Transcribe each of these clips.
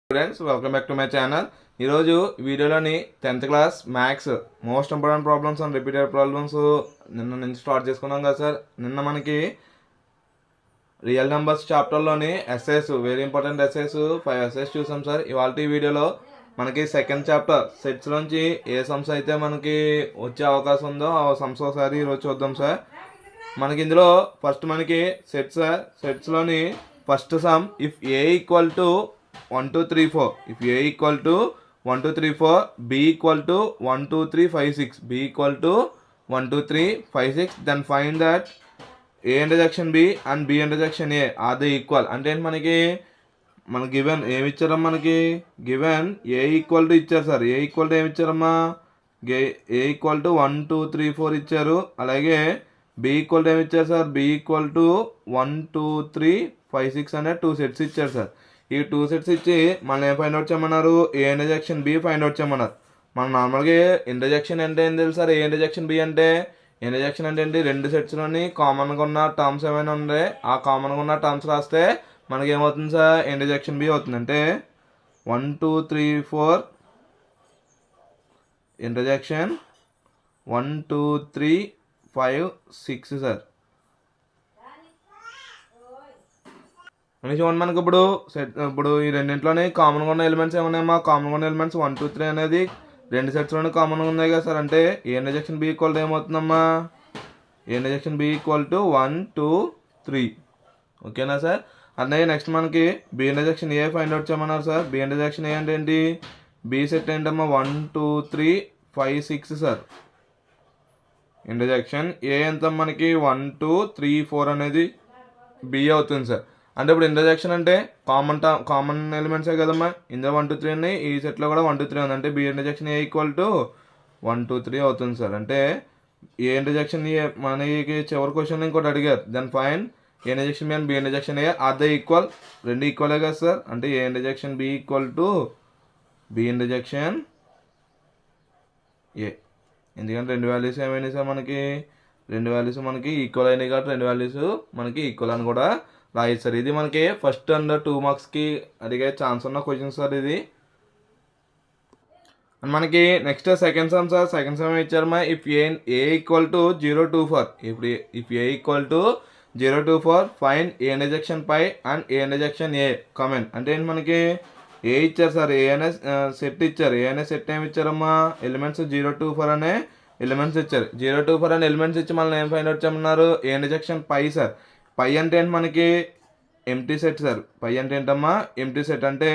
Students welcome back to my channel. ఈరోజు వీడియోలోని 10th class maths most important problems and repeated problems నిన్న నుంచి start చేసుకున్నాం కదా సార్. నిన్న మనకి రియల్ నెంబర్స్ చాప్టర్లోని SS very important SS 5 SS చూసాం సార్. ఇవాళ ఈ వీడియోలో మనకి సెకండ్ చాప్టర్ సెట్స్లోంచి ఏ సమ్స్ అయితే మనకి వచ్చే అవకాశం ఉందో ఆ సమ్స్ ఒకసారి ఈరోజు చూద్దాం సార్. మనకి ఇందులో ఫస్ట్ మనకి సెట్స్ సార్. సెట్స్లోని first sum if A equal to 1 2 3 4, if a equal to 1 2 3 4, b equal to 1 2 3 5 6, b equal to 1 2 3 5 6, then find that a intersection b and b intersection a are they equal. అంటే మనకి given ఏమి ఇచ్చారమ్మా, మనకి given a equal to ఇచ్చారు sir. A equal to ఏమి ఇచ్చారమ్మా, ఏ equal to 1 2 3 4 ఇచ్చారు. అలాగే B equal to ఏమి ఇచ్చారు సార్, బి ఈక్వల్ టు 1 2 3 5 6 అనే 2 సెట్స్ ఇచ్చారు సార్. ఈ 2 సెట్స్ ఇచ్చి మనం ఏం ఫైండ్ అవుట్ చేయమన్నారు, ఏ ఇంటర్జెక్షన్ బి ఫైండ్ అవుట్ చేయమన్నారు. మనం నార్మల్గా ఇంటర్జెక్షన్ అంటే ఏం తెలుసు సార్, ఏ ఇంటర్జెక్షన్ బి అంటే ఇంటర్జెక్షన్ అంటే ఏంటి, రెండు సెట్స్లోని కామన్గా ఉన్న టర్మ్స్ ఏమైనా ఉండే ఆ కామన్గా ఉన్న టర్మ్స్ రాస్తే మనకి ఏమవుతుంది సార్, ఇంటర్జెక్షన్ బి అవుతుంది. అంటే 1 2 3 4 ఇంటర్జెక్షన్ 1 2 3 5 6 సార్. అని చూడండి, మనకి ఇప్పుడు ఈ రెండింటిలోనే కామన్గా ఉన్న ఎలిమెంట్స్ ఏమన్నాయమ్మా, కామన్గా ఉన్న ఎలిమెంట్స్ 1 2 3 అనేది రెండు సెట్స్లోనే కామన్గా ఉన్నాయి కదా సార్. అంటే A intersection B equal to ఏమవుతుందమ్మా, A intersection B equal to 1 2 3. ఓకేనా సార్. అన్నయ్య నెక్స్ట్ మనకి B intersection A find out చేయమన్నారు సార్. బి ఇంటర్జెక్షన్ ఏ అంటే ఏంటి, బి సెట్ ఏంటమ్మా 1 2 3 5 6 సార్. ఇంటర్జెక్షన్ ఏ ఎంత మనకి 1 2 3 4 అనేది బి అవుతుంది సార్. అంటే ఇప్పుడు ఇంటర్జెక్షన్ అంటే కామన్ ఎలిమెంట్సే కదమ్మా. ఇందులో 1 2 3 ఉన్నాయి, ఈ సెట్లో కూడా 1 2 3 ఉంది. అంటే B intersection A equal to 1 2 3 అవుతుంది సార్. అంటే ఏ ఇంటర్జెక్షన్ ఏ మనకి చివరి క్వశ్చన్ ఇంకోటి అడిగారు, then fine A intersection B and B intersection A are the equal. రెండు ఈక్వలే కదా సార్. అంటే A intersection B equal to B intersection A. ఎందుకంటే రెండు వాల్యూస్ ఏమైనాయి సార్, మనకి రెండు వాల్యూస్ మనకి ఈక్వల్ అయినాయి కాబట్టి రెండు వాల్యూస్ మనకి ఈక్వల్ అని కూడా రాయొచ్చు సార్. ఇది మనకి ఫస్ట్ అండ్ 2 మార్క్స్కి అడిగే ఛాన్స్ ఉన్న క్వశ్చన్ సార్ ఇది. అండ్ మనకి next second sum sir. Second sum ఇచ్చారమ్మా, ఇఫ్ ఏ ఈక్వల్ టు 0 2 4. ఇప్పుడు if A equal to 0 2 4 find A intersection phi and A intersection A common. అంటే ఏంటి, మనకి ఏ ఇచ్చారు సార్, ఏ అనే సెట్ ఇచ్చారు. ఏ అనే సెట్ ఏమి ఇచ్చారమ్మా, ఎలిమెంట్స్ 0 2 4 అనే ఎలిమెంట్స్ ఇచ్చారు. 0 2 4 అనే ఎలిమెంట్స్ ఇచ్చి మనం ఏం ఫైండ్ అవుట్ చేయమన్నారు, ఏ ఇంటర్జెక్షన్ పై సార్. పై అంటే ఏంటి, మనకి ఎంటీ సెట్ సార్. పై అంటే ఏంటమ్మా, ఎంటీ సెట్. అంటే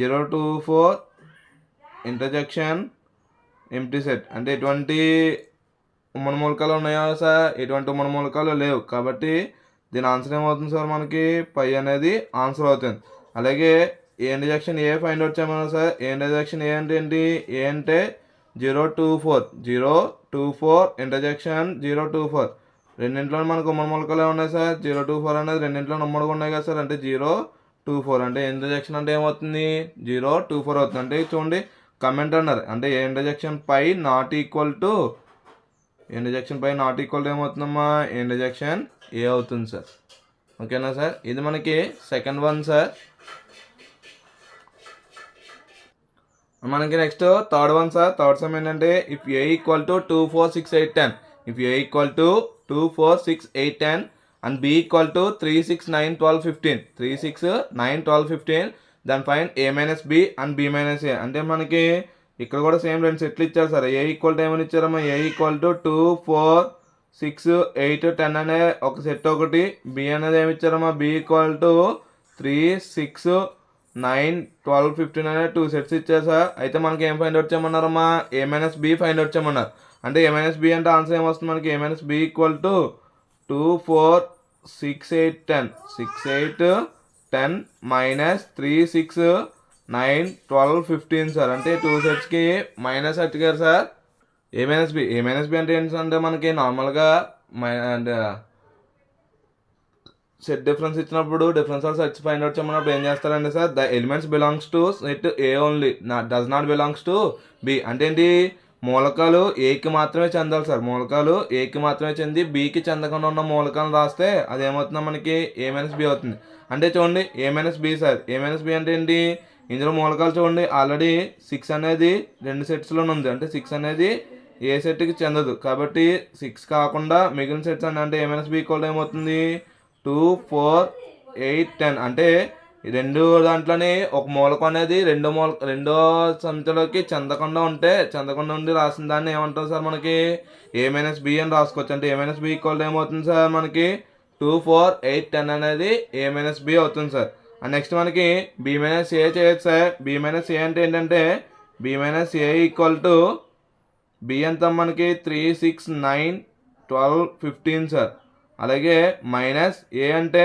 0 2 4 ఇంటర్జెక్షన్ ఎంటీ సెట్. అంటే ఎటువంటి ఉమ్మడి మూలకాలు ఉన్నాయా సార్, ఎటువంటి ఉమ్మడి మూలకాలు లేవు. కాబట్టి దీని ఆన్సర్ ఏమవుతుంది సార్, మనకి పై అనేది ఆన్సర్ అవుతుంది. అలాగే ఏ ఇంటర్జెక్షన్ ఏ ఫైండ్ అవుట్ చేయమన్నా సార్. ఏ ఇంటర్జెక్షన్ ఏ అంటే ఏంటి, ఏ అంటే 0 2 4 0 2 4 ఇంటర్జెక్షన్ 0 2 4. రెండింటిలో మనకు ఉమ్మడి మూలకాలు ఉన్నాయి సార్. 0 2 4 అనేది రెండింటిలో ఉమ్మడిగా ఉన్నాయి కదా సార్. అంటే 0 2 4 అంటే ఇంటర్జెక్షన్ అంటే ఏమవుతుంది, 0 2 4 అవుతుంది. అంటే చూడండి కమెంట్ అన్నారు, అంటే A intersection phi not equal to intersection phi not equal to ఏమవుతుందమ్మా, ఇంటర్జెక్షన్ ఏ అవుతుంది సార్. ఓకేనా సార్. ఇది మనకి సెకండ్ వన్ సార్. మనకి next third one sir. Third sum ఏంటంటే if A equal to 2 4 6 8 10. If A equal to 2 4 6 8 10 and B equal to 3 6 9 12 15. 3 6 9 12 15 దాని find A minus B and B minus A. అంటే మనకి ఇక్కడ కూడా సేమ్ రెండు సెట్లు ఇచ్చారు సార్. ఏ ఈక్వల్ టు ఏమని ఇచ్చారమ్మా, ఏ ఈక్వల్ టు 2 4 6 8 10 అనే ఒక సెట్ ఒకటి. బి అనేది ఏమి ఇచ్చారమ్మా, బి ఈక్వల్ టు 3 6 9 12 15 అనే 2 సెట్స్ ఇచ్చారు సార్. అయితే మనకి ఏం ఫైండ్ అవుట్ చేయమన్నారమ్మా, A minus B find out చేయమన్నారు. అంటే ఏ మైనస్ బి అంటే ఆన్సర్ ఏమొస్తుంది మనకి, A minus B equal to 2 4 6 8 10 6 8 10 minus 3 6 9 12 15 sir. అంటే 2 సెట్స్కి మైనస్ అట్టుగారు సార్. ఏ మైనస్ బి అంటే ఏంటంటే మనకి నార్మల్గా సెట్ డిఫరెన్స్ ఇచ్చినప్పుడు difference of sets find out చేయమన్నప్పుడు ఏం చేస్తారంటే sir, the elements belongs to set A only does not belongs to be. అంటే ఏంటి, మూలకాలు ఏకి మాత్రమే చెందాలి సార్. మూలకాలు ఏకి మాత్రమే చెంది బికి చెందకుండా ఉన్న మూలకాలను రాస్తే అది ఏమవుతుందో మనకి ఏ మైనస్ బి అవుతుంది. అంటే చూడండి ఏ minus B sir. A minus B అంటే ఏంటి, ఇందులో మూలకాలు చూడండి, ఆల్రెడీ 6 అనేది 2 సెట్స్లోనే ఉంది, అంటే 6 అనేది ఏ సెట్కి చెందదు. కాబట్టి 6 కాకుండా మిగిలిన సెట్స్ అంటే a - b ఈక్వల్ ఏమవుతుంది 2, 4, 8, 10. అంటే రెండు దాంట్లోని ఒక మూలకం అనేది రెండో సంఖ్యలోకి చెందకుండా ఉండి రాసిన దాన్ని ఏమంటాం సార్ మనకి a - b అని రాసుకోవచ్చు. అంటే a - b ఈక్వల్ ఏమవుతుంది సార్ మనకి 2, 4, 8, 10 అనేది a - b అవుతుంది సార్. అండ్ నెక్స్ట్ మనకి b - a చేయొచ్చు సార్. b - a అంటే ఏంటంటే b - a equal to b ఎంత మనకి 3, 6, 9, 12, 15 సార్. అలాగే మైనస్ a అంటే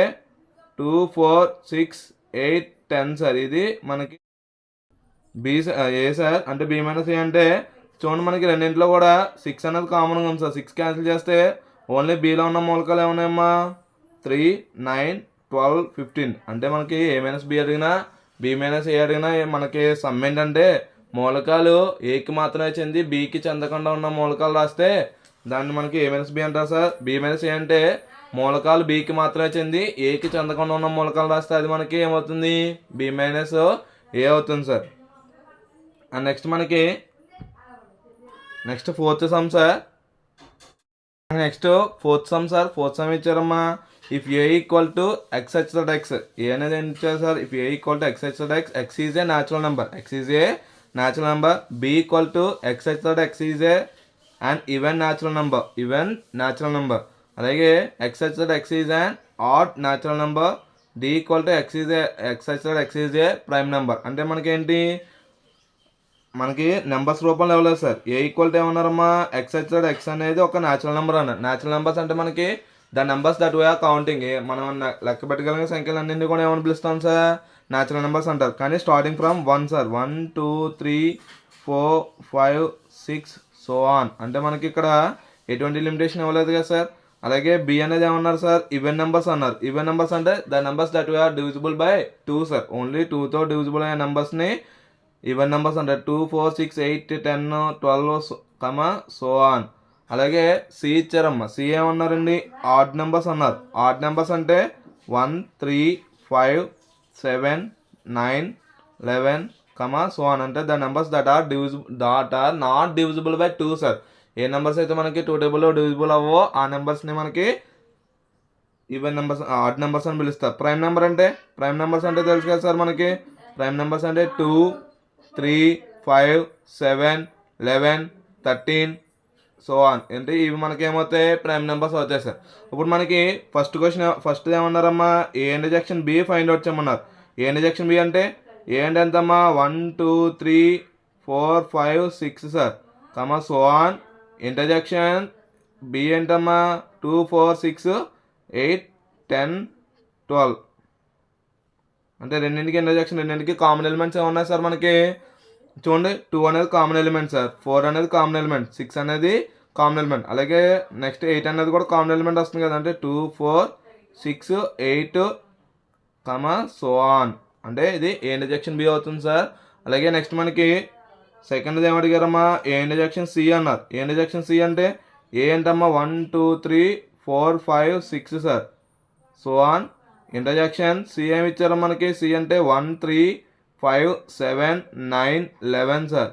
2, 4, 6, 8, 10 సార్. ఇది మనకి ఏ సార్. అంటే b - a అంటే చూడండి, మనకి రెండింటిలో కూడా 6 అనేది కామన్గా ఉంది సార్. 6 క్యాన్సిల్ చేస్తే ఓన్లీ బీలో ఉన్న మూలకాలు ఏమన్నాయమ్మా 3, 9, 12, 15. అంటే మనకి a - b అడిగినా b - a అడిగినా మనకి సమ్ ఏంటంటే మూలకాలు ఏకి మాత్రమే చెంది బీకి చెందకుండా ఉన్న మూలకాలు రాస్తే దాన్ని మనకి a - b అంటారు సార్. b - a అంటే మూలకాలు బీకి మాత్రమే చెంది ఏకి చెందకుండా ఉన్న మూలకాలు రాస్తే అది మనకి ఏమవుతుంది b - a అవుతుంది సార్. అండ్ నెక్స్ట్ మనకి fourth sum sir. Fourth sum ఇచ్చారమ్మా. If a equal to x such that x, A అనేది ఏం ఇచ్చారు sir. If a equal to x such that x, x is a natural number, b equal to x such that x is a and even natural number. అలాగే x such that x is an odd natural number, d equal to x such that x is a prime number. అంటే మనకి numbers రూపంలో ఇవ్వలేదు sir. A equal to ఏమన్నారమ్మా x such that x అనేది ఒక natural number అన్నారు. Natural numbers అంటే మనకి the numbers that we are counting, మనం లెక్క పెట్టగలిగిన సంఖ్యలు అన్నింటినీ కూడా ఏమని పిలుస్తాం సార్ న్యాచురల్ నెంబర్స్ అంటారు. కానీ starting from 1 sir. 1, 2, 3, 4, 5, 6 so on. అంటే మనకి ఇక్కడ ఎటువంటి లిమిటేషన్ ఇవ్వలేదు కదా సార్. అలాగే b అనేది ఏమన్నారు సార్ ఈవెన్ నెంబర్స్ అన్నారు. ఈవెన్ నెంబర్స్ అంటే the numbers that we are divisible by 2 sir. Only 2తో డివిజిబుల్ అయ్యే నెంబర్స్ని ఈవెన్ నెంబర్స్ అంటారు. 2, 4, 6, 8, 10, 12 సో ఆన్. అలాగే సి ఇచ్చారమ్మా. సి ఏమన్నారండి ఆడ్ నెంబర్స్ అన్నారు. ఆడ్ నెంబర్స్ అంటే 1, 3, 5, 7, 9, 11 సో ఆన్. అంటే the numbers that are not divisible by 2 sir. ఏ నెంబర్స్ అయితే మనకి 2 టేబుల్లో డివిజిబుల్ అవ్వో ఆ నెంబర్స్ని మనకి ఈవెన్ నెంబర్స్ ఆడ్ నెంబర్స్ అని పిలుస్తారు. ప్రైమ్ నెంబర్స్ అంటే తెలుసు కదా సార్ మనకి. ప్రైమ్ నెంబర్స్ అంటే 2, 3, 5, 7, 11, 13 సో ఆన్. అంటే ఇవి మనకి ఏమవుతాయి ప్రైమ్ నెంబర్స్ అవుతాయి సార్. ఇప్పుడు మనకి ఫస్ట్ ఏమన్నారమ్మా ఏ ఇంటర్జెక్షన్ బి ఫైండ్ అవుట్ చేయమన్నారు. ఏ ఇంటర్జెక్షన్ బి అంటే ఏ అంటే ఎంతమ్మా 1, 2, 3, 4, 5, 6 sir so on. Intersection B ఏంటమ్మా 2, 4, 6, 8, 10, 12. అంటే రెండింటికి కామన్ ఎలిమెంట్స్ ఏమున్నాయి సార్ మనకి చూడండి. 2 అనేది కామన్ ఎలిమెంట్ సార్, 4 అనేది కామన్ ఎలిమెంట్, 6 అనేది కామన్ ఎలిమెంట్. అలాగే నెక్స్ట్ 8 అనేది కూడా కామన్ ఎలిమెంట్ వస్తుంది కదా. అంటే 2, 4, 6, 8 సో ఆన్. అంటే ఇది ఏ ఇంటర్జెక్షన్ బి అవుతుంది సార్. అలాగే నెక్స్ట్ మనకి సెకండ్ ఏం అడిగారమ్మా ఏ ఇంటర్జెక్షన్ సి అన్నారు. ఏ ఇంటర్జెక్షన్ సి అంటే ఏ ఏంటమ్మా 1, 2, 3, 4, 5, 6 sir so on. Intersection C ఏమి ఇచ్చారో మనకి. సి అంటే 1, 3, 5, 7, 9, 11 సార్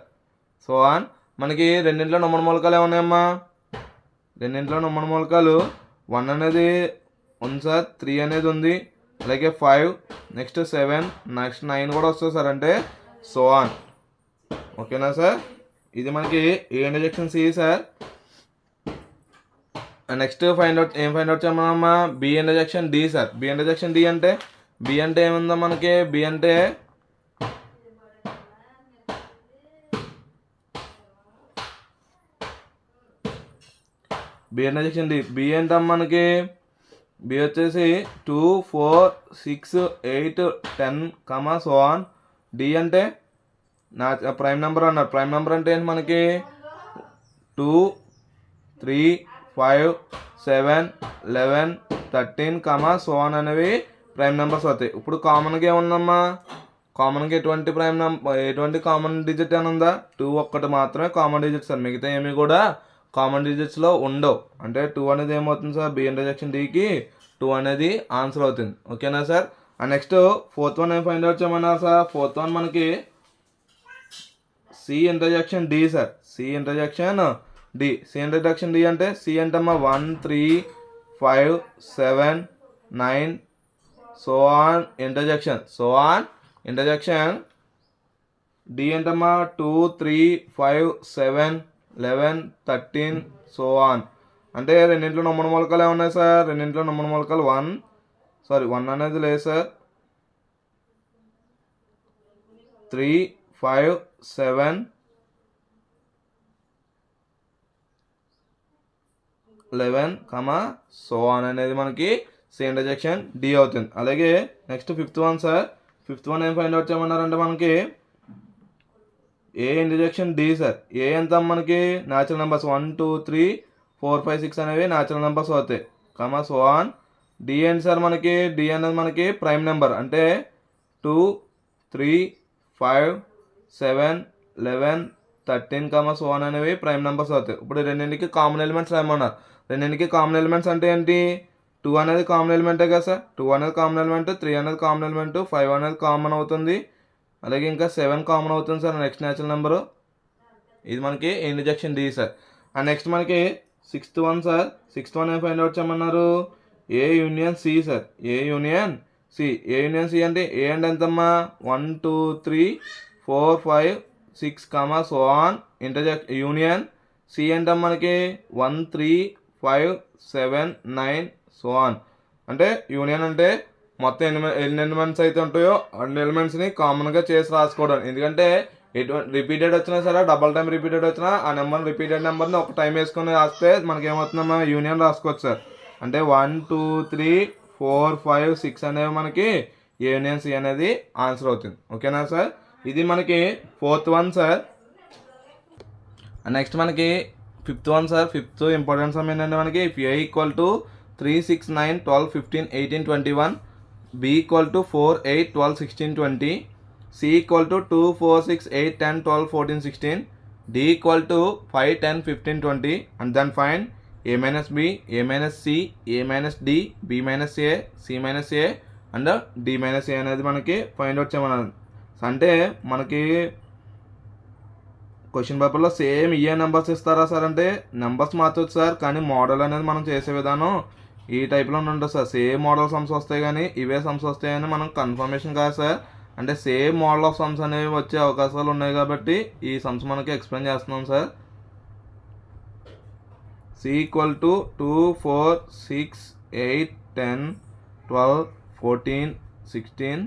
సో ఆన్. మనకి రెండింటిలో నమ్మన మూలకాలు ఏమున్నాయమ్మా. రెండింటిలో నమ్మన మూలకాలు 1 అనేది ఉంది సార్, 3 అనేది ఉంది, అలాగే 5, నెక్స్ట్ 7, నెక్స్ట్ 9 కూడా వస్తుంది సార్. అంటే సో ఆన్. ఓకేనా సార్. ఇది మనకి A intersection C sir. Next ఏం ఫైండ్ అవుట్ చేయమమ్మా B intersection D sir. B intersection D అంటే ఏముందా మనకి. బి అంటే బి ఇంటర్జెక్షన్ డి. బి ఏంటమ్మా మనకి. బి వచ్చేసి 2, 4, 6, 8, 10 సో ఆన్. డి అంటే నా ప్రైమ్ నెంబర్ అన్నారు. ప్రైమ్ నెంబర్ అంటే ఏంటి మనకి 2, 3, 5, 7, 11, 13 సో ఆన్ అనేవి ప్రైమ్ నెంబర్స్ అవుతాయి. ఇప్పుడు కామన్గా ఏముందమ్మా. కామన్గా ఎటువంటి కామన్ డిజిట్ అని ఉందా 2 ఒక్కటి మాత్రమే కామన్ డిజిట్ సార్. మిగతా ఏమి కూడా కామన్ డిజిట్స్లో ఉండవు. అంటే 2 అనేది ఏమవుతుంది సార్ బి ఇంటర్జెక్షన్ డికి 2 అనేది ఆన్సర్ అవుతుంది. ఓకేనా సార్. నెక్స్ట్ ఫోర్త్ వన్ ఏం ఫైండ్ అవుట్ చేయమన్నారు సార్? ఫోర్త్ వన్ మనకి C intersection D sir. C intersection D. C intersection D అంటే సి అంటే అమ్మా 1 3 5 7 9 సో ఆన్ ఇంటర్జెక్షన్ డి అంటమ్మా 2 3 5 7 11 13 సో ఆన్. అంటే రెండింట్లో నమ్మన మూలకాలు ఏమున్నాయి సార్? రెండింట్లో నమ్మన మూలకాలు 1 అనేది లేదు సార్. 3 5 7 11 సో ఆన్ అనేది మనకి సి ఇంటర్జెక్షన్ డి అవుతుంది. అలాగే next fifth one sir. Fifth one ఏం ఫైండ్ అవుట్ చేయమన్నారంటే మనకి ఏ ఇంటర్జెక్షన్ డి సార్. ఏ ఎంత మనకి న్యాచురల్ నెంబర్స్ 1 2 3 4 5 6 అనేవి న్యాచురల్ నెంబర్స్ అవుతాయి. So on. డి ఏంటి సార్ మనకి? డి అనేది మనకి ప్రైమ్ నెంబర్. అంటే 2 3 5 7 11 13 సో ఆన్ అనేవి ప్రైమ్ నెంబర్స్ అవుతాయి. ఇప్పుడు రెండింటికి కామన్ ఎలిమెంట్స్ రాయమన్నారు. రెండింటికి కామన్ ఎలిమెంట్స్ అంటే ఏంటి? 2 అనేది కామన్ ఎలిమెంటే కదా సార్. 2 అనేది కామన్ ఎలిమెంట్, 3 అనేది కామన్ ఎలిమెంట్, 5 అనేది కామన్ అవుతుంది, అలాగే ఇంకా 7 కామన్ అవుతుంది సార్ నెక్స్ట్ న్యాచురల్ నెంబరు. ఇది మనకి ఇంటర్జెక్షన్ డి సార్. నెక్స్ట్ మనకి sixth one sir. Sixth one ఏం ఫైండ్ అవుట్ చేయమన్నారు? A union C sir. A union C. A union C అంటే ఏ అంటే ఎంతమ్మా? 1 2 3 4 5 6 సో ఆన్. యూనియన్ సి అంటే మనకి 1 3 5 7 9 సో ఆన్. అంటే యూనియన్ అంటే మొత్తం ఎన్ని ఎలిమెంట్స్ అయితే ఉంటాయో అన్ని ఎలిమెంట్స్ని కామన్గా చేసి రాసుకోవడం. ఎందుకంటే ఎటువంటి రిపీటెడ్ వచ్చినా సరే, డబల్ టైం రిపీటెడ్ వచ్చినా ఆ రిపీటెడ్ నెంబర్ని ఒక టైం వేసుకొని రాస్తే మనకి ఏమవుతుందమ్మా? యూనియన్ రాసుకోవచ్చు సార్. అంటే 1 2 3 4 5 6 అనేవి మనకి యూనియన్ సి అనేది ఆన్సర్ అవుతుంది. ఓకేనా సార్? ఇది మనకి ఫోర్త్ వన్ సార్. నెక్స్ట్ మనకి fifth one sir. Fifth important some ఏంటంటే మనకి if A equal to 3 6 9 12 15 18 21, B equal to 4 8 12 16 20, C equal to 2 4 6 8 10 12 14 16, D equal to 5 10 15 20, and then find A minus B, A minus C, A minus D, B minus A, C minus A and D minus A అనేది మనకి find out చేయమన్నారు. అంటే మనకి question పేపర్లో same ఇయే numbers ఇస్తారా sir అంటే numbers మార్చవచ్చు సార్, కానీ మోడల్ అనేది మనం చేసే విధానం ఈ టైప్లో ఉంటుంది సార్. సేమ్ మోడల్ సమ్స్ వస్తాయి కానీ ఇవే సమ్స్ వస్తాయని మనం కన్ఫర్మేషన్ కాదు సార్. అంటే సేమ్ మోడల్ ఆఫ్ సమ్స్ అనేవి వచ్చే అవకాశాలు ఉన్నాయి కాబట్టి ఈ సమ్స్ మనకి ఎక్స్ప్లెయిన్ చేస్తున్నాం sir. C equal to 2 4 6 8 10 12 14 16,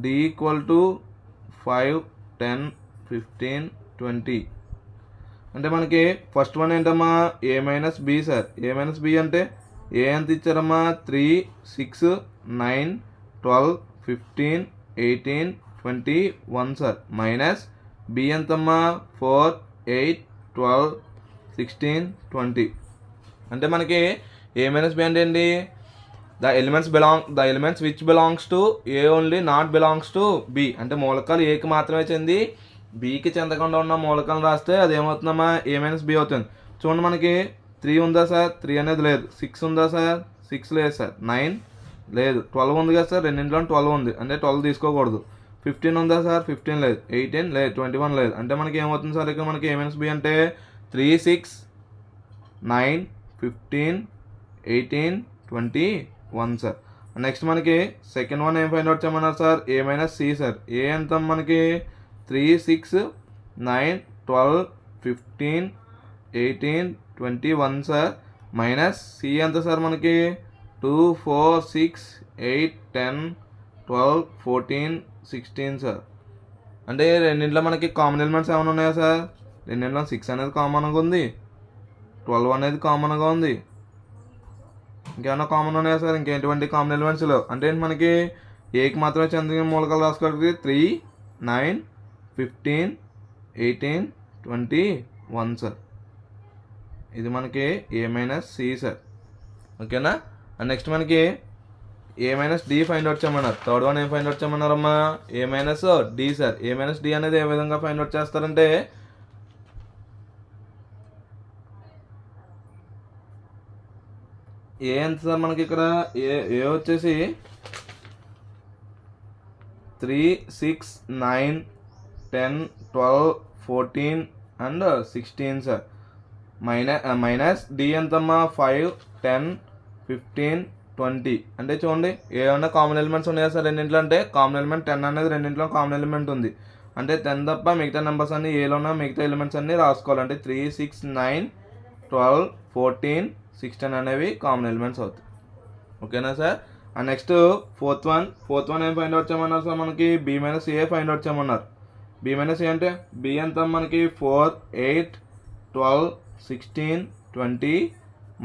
D equal to 5 10 15 20. అంటే మనకి ఫస్ట్ వన్ ఏంటమ్మా? ఏ minus B sir. A minus B అంటే ఏ ఎంత ఇచ్చారమ్మా? 3 6 9 12 15 18 21 సార్. మైనస్ బి ఎంతమ్మా? 4 8 12 16 20. అంటే మనకి ఏ మైనస్ బి అంటే ఏంటి? The elements which belongs to A only, not belongs to be. అంటే మూలకాలు ఏకి మాత్రమే చెంది బీకి చెందకుండా ఉన్న మూలకాలు రాస్తే అది ఏమవుతుందమ్మా? ఏ మైనస్ బి అవుతుంది. చూడండి మనకి 3 ఉందా సార్? 3 అనేది లేదు. 6 ఉందా సార్? 6 లేదు సార్. 9 లేదు. 12 ఉంది కదా సార్? రెండింటిలో 12 ఉంది అంటే 12 తీసుకోకూడదు. 15 ఉందా సార్? 15 లేదు. 18 లేదు. 21 లేదు. అంటే మనకి ఏమవుతుంది సార్ ఇక్కడ మనకి ఏ మైనస్ బి అంటే 3 6 9 15 18 21 సార్. నెక్స్ట్ మనకి సెకండ్ వన్ ఏం ఫైండ్ అవుట్ చేయమన్నారు sir? A minus C sir. ఏ ఎంత మనకి? 3 6 9 12 15 18 21 సార్. మైనస్ సి ఎంత సార్ మనకి? 2 4 6 8 10 12 14 16 సార్. అంటే రెండింటిలో మనకి కామన్ ఎలిమెంట్స్ ఏమైనా ఉన్నాయా సార్? రెండింటిలో 6 అనేది కామన్గా ఉంది, 12 అనేది కామన్గా ఉంది. ఇంకేమైనా కామన్ ఉన్నాయా సార్? ఇంకెటువంటి కామన్ ఎలిమెంట్స్ లేవు. అంటే మనకి ఏకి మాత్రమే చెందిన మూలకాలు రాసుకోవడానికి 3 9 15 18 21 సార్. ఇది మనకి ఏ మైనస్ సి సార్. ఓకేనా? నెక్స్ట్ మనకి A minus D find out చేయమన్నారు. థర్డ్ వన్ ఏం ఫైండ్ అవుట్ చేయమన్నారమ్మా? A minus D sir. A minus D అనేది ఏ విధంగా ఫైండ్ అవుట్ చేస్తారంటే ఏ ఎంత సార్ మనకి ఇక్కడ? ఏ వచ్చేసి 3, 6, 9, 10, 12, 14 అండ్ 16 సార్. మైనస్ డి ఎంతమ్మా 5, 10, 15, 20. అంటే చూడండి ఏమన్నా కామన్ ఎలిమెంట్స్ ఉన్నాయా సార్ రెండింటిలో అంటే కామన్ ఎలిమెంట్ 10 అనేది రెండింటిలో కామన్ ఎలిమెంట్ ఉంది. అంటే 10 తప్ప మిగతా నెంబర్స్ అన్ని ఏలో ఉన్న మిగతా ఎలిమెంట్స్ అన్ని రాసుకోవాలి. అంటే 3, 6, 9, 12, 14, 16 అనేవి కామన్ ఎలిమెంట్స్ అవుతాయి. ఓకేనా sir. And next fourth one ఏం ఫైండ్ అవుట్ చేయమన్నారు సార్ మనకి B minus A find out చేయమన్నారు. బి మైనస్ ఏ అంటే బి ఎంత మనకి 4, 8, 12, 16, 20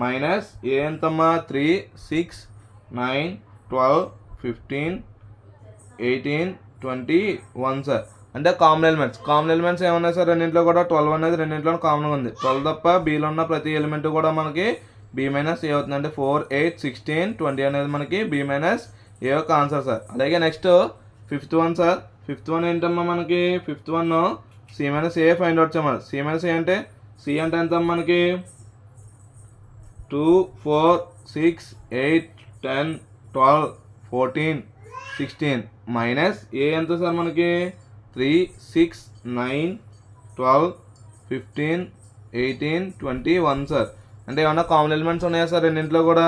మైనస్ ఏ ఎంతమ్మా 3, 6, 9, 12, 15, 18, 21 సార్. అంటే కామన్ ఎలిమెంట్స్ ఏమన్నాయి సార్ రెండింటిలో కూడా 12 అనేది రెండింటిలో కామన్గా ఉంది. 12 తప్ప బీలో ఉన్న ప్రతి ఎలిమెంట్ కూడా మనకి బి మైనస్ ఏ అవుతుంది. అంటే 4, 8, 16, 20 అనేది మనకి బి మైనస్ ఏ యొక్క ఆన్సర్ సార్. అలాగే next fifth one sir. Fifth one ఏంటమ్మా మనకి fifth one C minus A find out చేయమన్నారు. సి మైనస్ ఏ అంటే సి అంటే ఎంత మనకి 2, 4, 6, 8, 10, 12, 14, 16 మైనస్ ఏ ఎంత సార్ మనకి 3, 6, 9, 12, 15, 18, 21 సార్. అంటే ఏమన్నా కామన్ ఎలిమెంట్స్ ఉన్నాయా సార్ రెండింటిలో కూడా?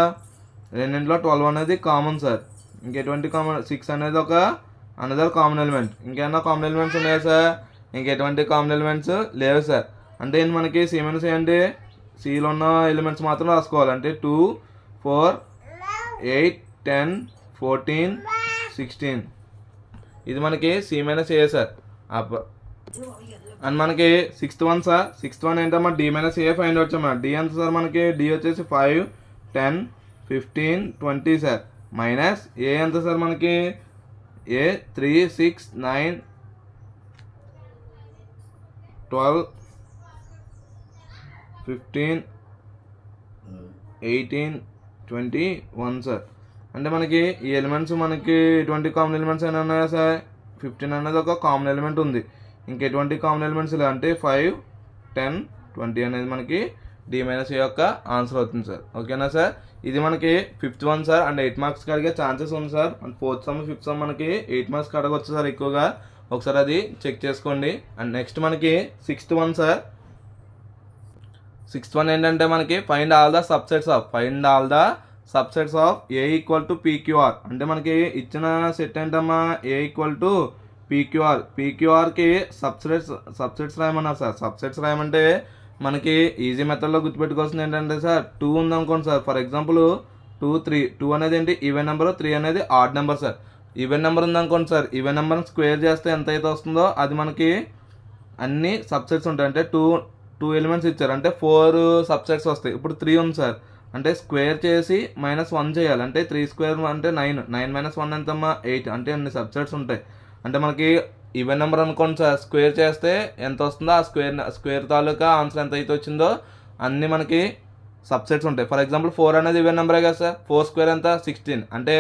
రెండింటిలో 12 అనేది కామన్ సార్. ఇంకెటువంటి కామన్ 6 అనేది ఒక అనదర్ కామన్ ఎలిమెంట్. ఇంకేమన్నా కామన్ ఎలిమెంట్స్ ఉన్నాయా సార్? ఇంకెటువంటి కామన్ ఎలిమెంట్స్ లేవు సార్. అంటే మనకి సి మైనస్ ఏ అంటే సిలో ఉన్న ఎలిమెంట్స్ మాత్రం రాసుకోవాలి. అంటే 2, 4, 8, 10, 14, 16 ఇది మనకి C minus A sir. And మనకి సిక్స్త్ వన్ ఏంటమ్మా D minus A find out చేయమా. డి ఎంత సార్ మనకి డి వచ్చేసి 5, 10, 15, 20 సార్. మైనస్ ఏ ఎంత సార్ మనకి ఏ 3, 6, 9, 12, 15, 18, 21 సార్. అంటే మనకి ఈ ఎలిమెంట్స్ మనకి ఎటువంటి కామన్ ఎలిమెంట్స్ అయినా ఉన్నాయా సార్? 15 అనేది ఒక కామన్ ఎలిమెంట్ ఉంది. ఇంకెటువంటి కామన్ ఎలిమెంట్స్ ఇలా అంటే 5, 10, 20 అనేది మనకి డి మైనస్ ఏ యొక్క ఆన్సర్ అవుతుంది సార్. ఓకేనా సార్. ఇది మనకి ఫిఫ్త్ వన్ సార్. అండ్ 8 మార్క్స్కి అడిగే ఛాన్సెస్ ఉంది sir. And fourth sum fifth sum మనకి 8 మార్క్స్కి అడగవచ్చు సార్ ఎక్కువగా. ఒకసారి అది చెక్ చేసుకోండి. అండ్ నెక్స్ట్ మనకి sixth one sir. Sixth one ఏంటంటే మనకి find all the subsets of A equal to PQR. అంటే మనకి ఇచ్చిన సెట్ ఏంటమ్మా ఏ ఈక్వల్ టు పీక్యూఆర్కి సబ్సెట్స్ రాయమన్నారు సార్. సబ్సెట్స్ రాయమంటే మనకి ఈజీ మెథడ్లో గుర్తుపెట్టుకోవాల్సింది ఏంటంటే సార్ 2 ఉందనుకోండి సార్. For example 2, 3. 2 అనేది ఏంటి ఈవెన్ నెంబర్, 3 అనేది odd number sir. Even number ఉందనుకోండి సార్. ఈవెన్ నెంబర్ని స్క్వేర్ చేస్తే ఎంత అయితే వస్తుందో అది మనకి అన్ని సబ్సెట్స్ ఉంటాయి. అంటే టూ ఎలిమెంట్స్ ఇచ్చారు అంటే 4 సబ్సెట్స్ వస్తాయి. ఇప్పుడు 3 ఉంది సార్. అంటే స్క్వేర్ చేసి -1 చేయాలి. అంటే 3 స్క్వేర్ అంటే 9. 9 - 1 ఎంతమ్మా 8. అంటే అన్ని సబ్సెట్స్ ఉంటాయి. అంటే మనకి ఈవెన్ నెంబర్ అనుకోండి సార్. స్క్వేర్ చేస్తే ఎంత వస్తుందో ఆ స్క్వేర్ తాలూకా ఆన్సర్ ఎంత అయితే వచ్చిందో అన్నీ మనకి సబ్సెట్స్ ఉంటాయి. ఫర్ ఎగ్జాంపుల్ 4 అనేది ఈవెన్ నెంబరే కదా సార్. 4 స్క్వేర్ ఎంత 16. అంటే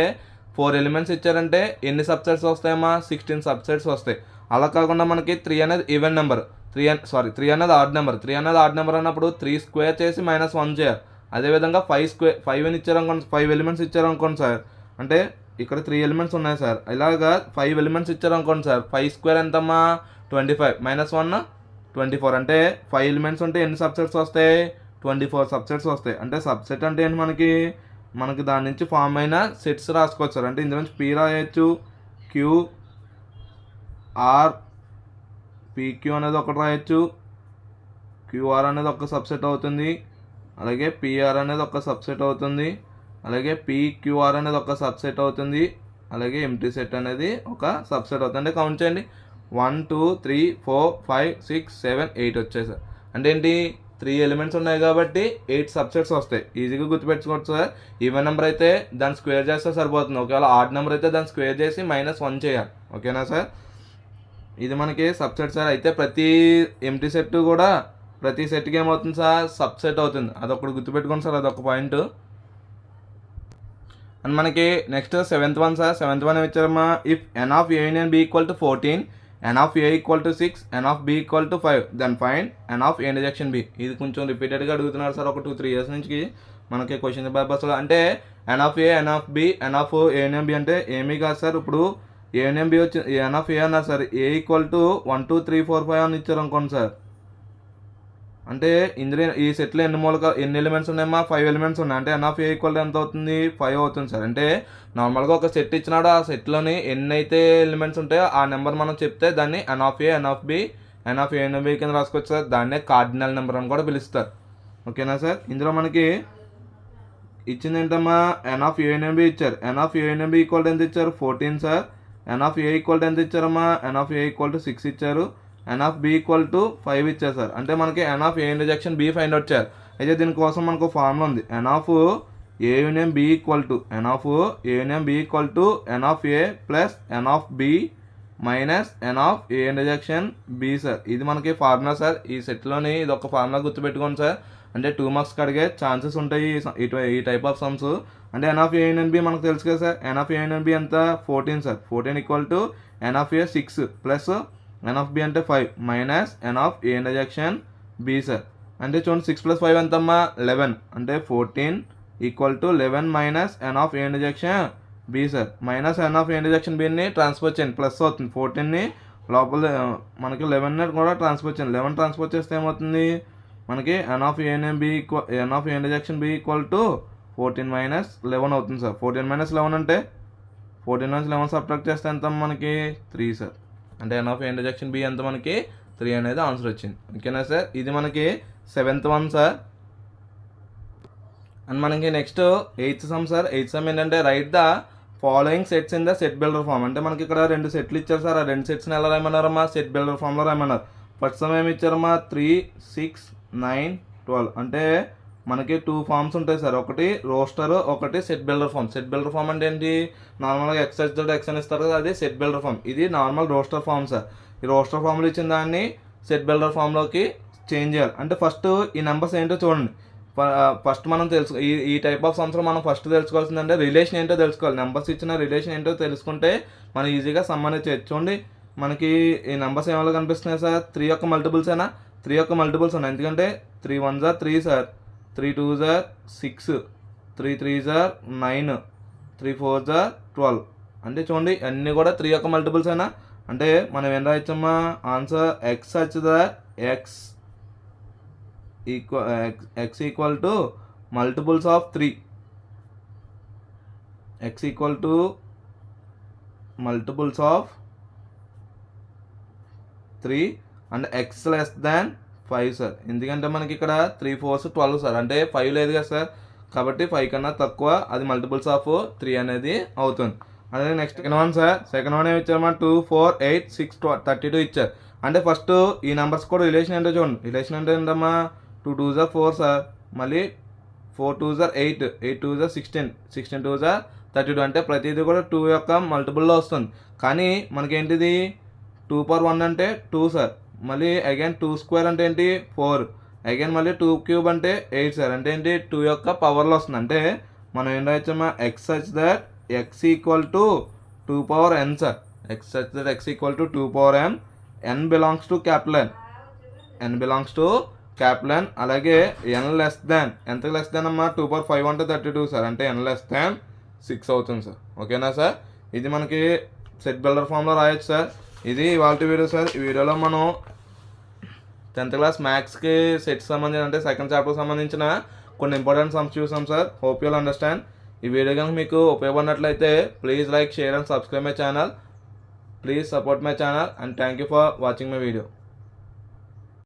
4 ఎలిమెంట్స్ ఇచ్చారంటే ఎన్ని సబ్సెట్స్ వస్తాయమ్మా 16 సబ్సెట్స్ వస్తాయి. అలా కాకుండా మనకి 3 అనేది ఈవెన్ నెంబర్, 3 అనేది ఆడ్ నెంబర్. 3 అనేది ఆడ్ నెంబర్ అన్నప్పుడు 3 స్క్వేర్ చేసి -1 చేయాలి. అదేవిధంగా 5 అని ఇచ్చారనుకోండి, 5 ఎలిమెంట్స్ ఇచ్చారనుకోండి సార్. అంటే ఇక్కడ 3 ఎలిమెంట్స్ ఉన్నాయి సార్. ఇలాగా 5 ఎలిమెంట్స్ ఇచ్చారనుకోండి సార్. 5 స్క్వేర్ ఎంతమ్మా 25 -1 24. అంటే 5 ఎలిమెంట్స్ ఉంటే ఎన్ని సబ్సెట్స్ వస్తాయి 24 సబ్సెట్స్ వస్తాయి. అంటే సబ్సెట్ అంటే ఏంటి మనకి దాని నుంచి ఫామ్ అయిన సెట్స్ రాసుకోవచ్చు సార్. అంటే ఇందులో నుంచి పీ రాయొచ్చు, క్యూ, ఆర్, పీక్యూ అనేది ఒకటి రాయొచ్చు, క్యూఆర్ అనేది ఒక సబ్సెట్ అవుతుంది, అలాగే పిఆర్ అనేది ఒక సబ్సెట్ అవుతుంది, అలాగే పీక్యూఆర్ అనేది ఒక సబ్సెట్ అవుతుంది, అలాగే ఎంటీ సెట్ అనేది ఒక సబ్సెట్ అవుతుంది. అంటే కౌంట్ చేయండి 1, 2, 3, 4, 5, 6, 7, 8 వచ్చాయి సార్. అంటే ఏంటి 3 ఎలిమెంట్స్ ఉన్నాయి కాబట్టి 8 సబ్సెట్స్ వస్తాయి. ఈజీగా గుర్తుపెట్టుకోవచ్చు సార్. ఈవెన్ నెంబర్ అయితే దాన్ని స్క్వేర్ చేస్తే సరిపోతుంది. ఒకవేళ ఆడ్ నెంబర్ అయితే దాన్ని స్క్వేర్ చేసి -1 చేయాలి. ఓకేనా సార్. ఇది మనకి సబ్సెట్ సార్. అయితే ప్రతి ఎంటీ సెట్ కూడా ప్రతి సెట్కి ఏమవుతుంది సార్ సబ్సెట్ అవుతుంది. అదొకటి గుర్తుపెట్టుకోండి సార్. అదొక పాయింట్. అండ్ మనకి next seventh one sir. Seventh one ఏమి ఇచ్చారమ్మా if n of a union b equal to 14, n of a equal to 6, n of b equal to 5, then find n of a intersection b. ఇది కొంచెం రిపీటెడ్గా అడుగుతున్నారు sir. ఒక 2-3 years నుంచి మనకి question పేపర్స్లో. అంటే n of a, n of b, n of a union b అంటే ఏమీ కాదు సార్. ఇప్పుడు ఏఎన్ఎం బి వచ్చి ఎన్ ఆఫ్ ఏ అన్నారు సార్. ఏ ఈక్వల్ టు 1 2 3 4 5 అని ఇచ్చారు అనుకోండి సార్. అంటే ఇందులో ఈ సెట్లో ఎన్ని ఎలిమెంట్స్ ఉన్నాయమ్మా? 5 ఎలిమెంట్స్ ఉన్నాయి. అంటే ఎన్ ఆఫ్ ఏ ఈక్వల్ ఎంత అవుతుంది? 5 అవుతుంది సార్. అంటే నార్మల్గా ఒక సెట్ ఇచ్చినాడు, ఆ సెట్లోని ఎన్ని అయితే ఎలిమెంట్స్ ఉంటాయో ఆ నెంబర్ మనం చెప్తే దాన్ని N of A, N of B, N of A B కింద రాసుకోవచ్చు సార్. దాన్నే కార్డినల్ నెంబర్ అని కూడా పిలుస్తారు. ఓకేనా సార్? ఇందులో మనకి ఇచ్చింది ఏంటమ్మా? ఎన్ ఆఫ్ ఏఎన్ఎంబి ఇచ్చారు. ఎన్ ఆఫ్ ఏఎన్ఎంబి ఈక్వల్ ఎంత ఇచ్చారు? 14 sir. N of A equal ఎంత ఇచ్చారమ్మా? N of A equal to 6 ఇచ్చారు. N of B equal to 5 ఇచ్చారు సార్. అంటే మనకి n of A intersection B find out చేయాలి. అయితే దీనికోసం మనకు ఫార్ములా ఉంది. N of A union B equal to n of A union B equal to n of A plus n of B minus n of A intersection B sir. ఇది మనకి formula sir. ఈ సెట్లోని ఇది ఒక formula గుర్తుపెట్టుకోండి sir. అంటే 2 మార్క్స్కి అడిగే chances ఉంటాయి ఈ టైప్ ఆఫ్ సమ్స్. అంటే n of A union B మనకు తెలుసు కదా sir. N of A union B ఎంత? 14 sir. 14 equal to n of A 6 plus n of B అంటే 5 minus n of A intersection B sir. అంటే చూడండి 6 + 5 ఎంతమ్మా? 11. అంటే 14 equal to 11 minus n of A intersection B sir. Minus n of A intersection బిని transfer చేయండి, plus అవుతుంది. 14ని లోపల మనకి 11 కూడా ట్రాన్స్ఫర్ చేయండి. 11 ట్రాన్స్ఫర్ చేస్తే ఏమవుతుంది? మనకి n of ANM B N of A intersection B equal to 14 minus 11 అవుతుంది సార్. 14 మైనస్ 11 అంటే 14 నుంచి 11 సబ్ట్రాక్ట్ చేస్తే ఎంత మనకి? 3 సార్. అంటే n of A intersection B ఎంత మనకి? 3 అనేది ఆన్సర్ వచ్చింది. ఓకేనా సార్? ఇది మనకి 7th వన్ సార్. అండ్ మనకి next 8th sum sir. 8th sum ఏంటంటే write the following sets in the set builder form. అంటే మనకి ఇక్కడ 2 సెట్లు ఇచ్చారు సార్. ఆ 2 సెట్స్ని ఎలా రాయమన్నారమ్మా? సెట్ బిల్డర్ ఫామ్లో రాయమన్నారు. ఫస్ట్ సమ్ ఏమి ఇచ్చారమ్మా? 3 6 9 12. అంటే మనకి 2 ఫామ్స్ ఉంటాయి సార్. ఒకటి రోస్టర్, ఒకటి set builder form. Set builder form అంటే ఏంటి? నార్మల్గా ఎక్స్ అని ఇస్తారు కదా, అది సెట్ బిల్డర్ ఫామ్. ఇది నార్మల్ రోస్టర్ ఫామ్ సార్. ఈ రోస్టర్ ఫామ్లో ఇచ్చిన దాన్ని సెట్ బిల్డర్ ఫామ్లోకి చేంజ్ చేయాలి. అంటే ఫస్ట్ ఈ నెంబర్స్ ఏంటో చూడండి. ఫస్ట్ మనం ఈ టైప్ ఆఫ్ సమ్స్లో మనం ఫస్ట్ తెలుసుకోవాల్సిందంటే రిలేషన్ ఏంటో తెలుసుకోవాలి. నెంబర్స్ ఇచ్చిన రిలేషన్ ఏంటో తెలుసుకుంటే మనం ఈజీగా సమ్ అనేది చేయొచ్చు. చూడండి మనకి ఈ నెంబర్స్ ఏమైనా కనిపిస్తున్నాయి సార్? 3 యొక్క మల్టిపుల్స్ అయినా? 3 యొక్క మల్టిపుల్స్ ఉన్నాయి. ఎందుకంటే 3 1s are 3 sir, 3 2s are 6, 3 3s are 9, 3 4s are 12. అంటే చూడండి అన్నీ కూడా 3 యొక్క మల్టిపుల్స్ అయినా. అంటే మనం ఏం రాయొచ్చమ్మా? Answer x such that x equal to multiples of 3. X equal to multiples of 3 and x less than 5 sir. ఎందుకంటే మనకి ఇక్కడ 3 4s 12 సార్. అంటే 5 లేదు కదా సార్, కాబట్టి 5 కన్నా తక్కువ, అది మల్టిపుల్స్ ఆఫ్ 3 అనేది అవుతుంది. అదే next second one sir. Second one ఏమి ఇచ్చారమ్మా? 2 4 8 6 32 ఇచ్చారు. అంటే ఫస్ట్ ఈ నెంబర్స్ కూడా రిలేషన్ ఏంటో చూడండి. రిలేషన్ అంటే ఏంటమ్మా? 2 2s are 4 సార్, మళ్ళీ 4 2s are 8, 8 2s are 16, 16 2s are 32. అంటే ప్రతిదీ కూడా 2 యొక్క మల్టిపుల్లో వస్తుంది. కానీ మనకేంటిది? 2 power 1 అంటే 2 సార్. మళ్ళీ అగైన్ 2 square అంటే ఏంటి? 4. అగైన్ మళ్ళీ 2 cube అంటే 8 సార్. అంటే ఏంటి? 2 యొక్క పవర్లో వస్తుంది. అంటే మనం ఏం రాయొచ్చమ్మా? X such that x equal to 2 power n sir. X such that x equal to 2 power n. n belongs to capital n. n belongs to capital n. అలాగే n లెస్ దాన్, ఎంత లెస్ దాన్ అమ్మా? 2 power 5 అంటే 32 sir. అంటే n less దాన్ 6 అవుతుంది sir. ఓకేనా sir? ఇది మనకి set builder ఫామ్లో రాయొచ్చు సార్. ఇది ఇవాళ వీడియో సార్. ఈ వీడియోలో మనం 10th క్లాస్ మ్యాథ్స్కి సెట్స్ సంబంధించిన అంటే సెకండ్ చాప్టర్ సంబంధించిన కొన్ని ఇంపార్టెంట్ సమ్స్ చూసాం సార్. Hope you'll understand. ఈ వీడియో కనుక మీకు ఉపయోగపడినట్లయితే please like, share and subscribe my channel. Please support my channel and thank you for watching my video.